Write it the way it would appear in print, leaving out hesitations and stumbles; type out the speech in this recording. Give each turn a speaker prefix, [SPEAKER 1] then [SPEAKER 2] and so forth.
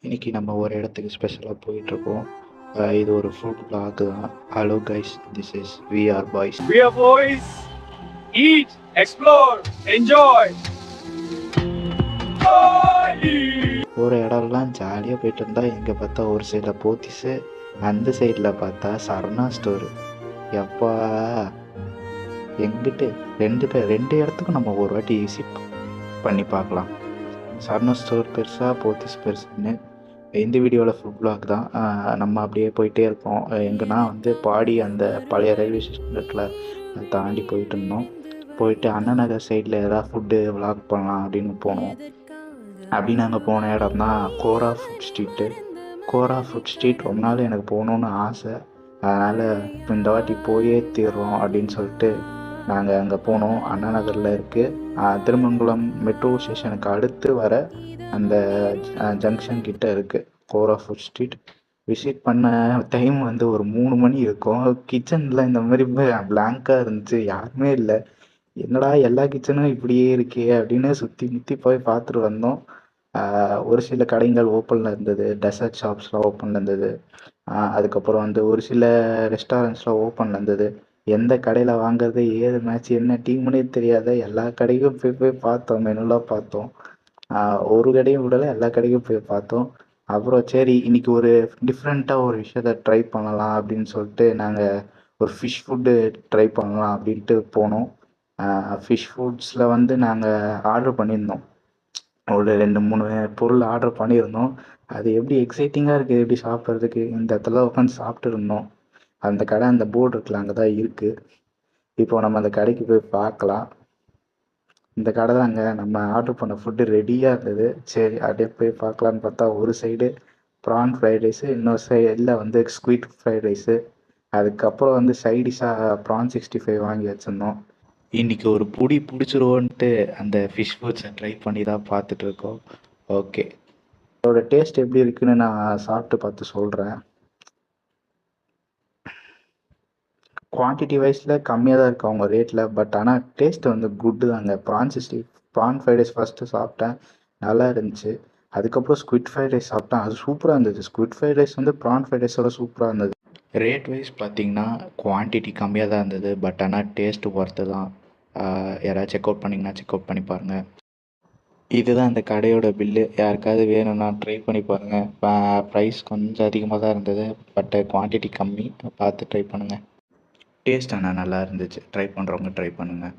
[SPEAKER 1] இன்னைக்கு நம்ம ஒரு இடத்துக்கு ஸ்பெஷலாக போயிட்டுருக்கோம். இது ஒரு ஃபுட் vlog தான். Hello guys, this is VR boys.
[SPEAKER 2] We are boys. Eat, explore, enjoy.
[SPEAKER 1] ஒரு இடம்லாம் ஜாலியாக போயிட்டு இருந்தா எங்கே பார்த்தா ஒரு சைடில் போத்திஸு, அந்த சைடில் பார்த்தா சரணா ஸ்டோரு. எப்பா எங்கிட்டு ரெண்டு இடத்துக்கும் நம்ம ஒரு வாட்டி விசிட் பண்ணி பார்க்கலாம். சரணா ஸ்டோர் பெருசா, போத்திஸ் பெருசுன்னு. இந்த வீடியோவில் ஃபுட் vlog தான். நம்ம அப்படியே போயிட்டே இருக்கோம். எங்கன்னா வந்து பாடி அந்த பழைய ரயில்வே ஸ்டேஷனில் தாண்டி போயிட்டு இருந்தோம். போயிட்டு அண்ணா நகர் சைடில் ஏதாவது ஃபுட்டு vlog பண்ணலாம் அப்படின்னு போனோம். அப்படி நாங்கள் போன இடம் தான் கோரா ஃபுட் ஸ்ட்ரீட்டு. கோரா ஃபுட் ஸ்ட்ரீட் ரொம்ப நாள் எனக்கு போகணுன்னு ஆசை. அதனால் இந்த வாட்டி போயே தீர்றோம் அப்படின்னு சொல்லிட்டு நாங்கள் அங்கே போனோம். அண்ணா நகரில் இருக்குது. திருமங்கலம் மெட்ரோ ஸ்டேஷனுக்கு அடுத்து வர அந்த ஜங்ஷன் கிட்ட இருக்குது கோரா ஃபுட் ஸ்ட்ரீட். விசிட் பண்ண டைம் வந்து ஒரு 3 மணி இருக்கும். கிச்சனில் இந்த மாதிரி பிளாங்காக இருந்துச்சு, யாருமே இல்லை. என்னடா எல்லா கிச்சனும் இப்படியே இருக்கே அப்படின்னு சுற்றி முற்றி போய் பார்த்துட்டு வந்தோம். ஒரு சில கடைகள் ஓப்பனில் இருந்தது, டெசர்ட் ஷாப்ஸ்லாம் ஓப்பனில் இருந்தது. அதுக்கப்புறம் வந்து ஒரு சில ரெஸ்டாரண்ட்ஸ்லாம் ஓப்பனில் இருந்தது. எந்த கடையில் வாங்குறது, ஏது மேட்ச், என்ன டீம்னே தெரியாத எல்லா கடைக்கும் போய் பார்த்தோம், மெனுலாம் பார்த்தோம். ஒரு கடையும் விடலை, எல்லா கடைக்கும் போய் பார்த்தோம். அப்புறம் சரி இன்னைக்கு ஒரு டிஃப்ரெண்ட்டாக ஒரு விஷயத்த ட்ரை பண்ணலாம் அப்படின்னு சொல்லிட்டு நாங்கள் ஒரு ஃபிஷ் ஃபுட்டு ட்ரை பண்ணலாம் அப்படின்ட்டு போனோம். ஃபிஷ் ஃபுட்ஸில் வந்து நாங்கள் ஆர்டர் பண்ணியிருந்தோம். ஒரு 2-3 பொருள் ஆர்டர் பண்ணியிருந்தோம். அது எப்படி எக்ஸைட்டிங்காக இருக்குது, எப்படி சாப்பிட்றதுக்கு. இந்த இடத்துல உட்காந்து சாப்பிட்டு இருந்தோம். அந்த கடை அந்த போர்டு இருக்குல்ல, அங்கே தான் இருக்குது. இப்போ நம்ம அந்த கடைக்கு போய் பார்க்கலாம். இந்த கடை தாங்க. நம்ம ஆர்டர் பண்ண ஃபுட்டு ரெடியாக இருந்தது. சரி அப்படியே போய் பார்க்கலான்னு பார்த்தா ஒரு சைடு ப்ரான் ஃப்ரைட் ரைஸு, இன்னொரு சைடில் வந்து ஸ்குவிட் ஃப்ரைட் ரைஸு, அதுக்கப்புறம் வந்து சைடிஷாக ப்ரான் 65 வாங்கி வச்சுருந்தோம். இன்றைக்கி ஒரு பிடிச்சிருவோன்ட்டு அந்த ஃபிஷ் ஃபுட்ஸை ட்ரை பண்ணி தான் பார்த்துட்ருக்கோம். ஓகே, அதோட டேஸ்ட் எப்படி இருக்குன்னு நான் சாப்பிட்டு பார்த்து சொல்கிறேன். குவான்டிட்டி வைஸில் கம்மியாக தான் இருக்குது அவங்க ரேட்டில். பட் ஆனால் டேஸ்ட்டு வந்து குட்டு தாங்க. ப்ரான் ஃப்ரைட் ரைஸ் ஃபஸ்ட்டு சாப்பிட்டேன், நல்லா இருந்துச்சு. அதுக்கப்புறம் ஸ்குவிட் ஃப்ரைட் ரைஸ் சாப்பிட்டேன், அது சூப்பராக இருந்தது. ஸ்குவிட் ஃப்ரைட் ரைஸ் வந்து ப்ரான் ஃப்ரைட் ரைஸோட சூப்பராக இருந்தது. ரேட் வைஸ் பார்த்திங்கன்னா குவான்டிட்டி கம்மியாக தான் இருந்தது. பட் ஆனால் டேஸ்ட்டு ஒர்த்து தான். யாராவது செக் அவுட் பண்ணிங்கன்னா செக் அவுட் பண்ணி பாருங்கள். இதுதான் இந்த கடையோட பில்லு. யாருக்காவது வேணும்னா ட்ரை பண்ணி பாருங்கள். ப்ரைஸ் கொஞ்சம் அதிகமாக தான் இருந்தது, பட் குவான்டிட்டி கம்மி. பார்த்து ட்ரை பண்ணுங்கள். டேஸ்ட் ஆனால் நல்லா இருந்துச்சு. ட்ரை பண்ணுறவங்க ட்ரை பண்ணுங்கள்.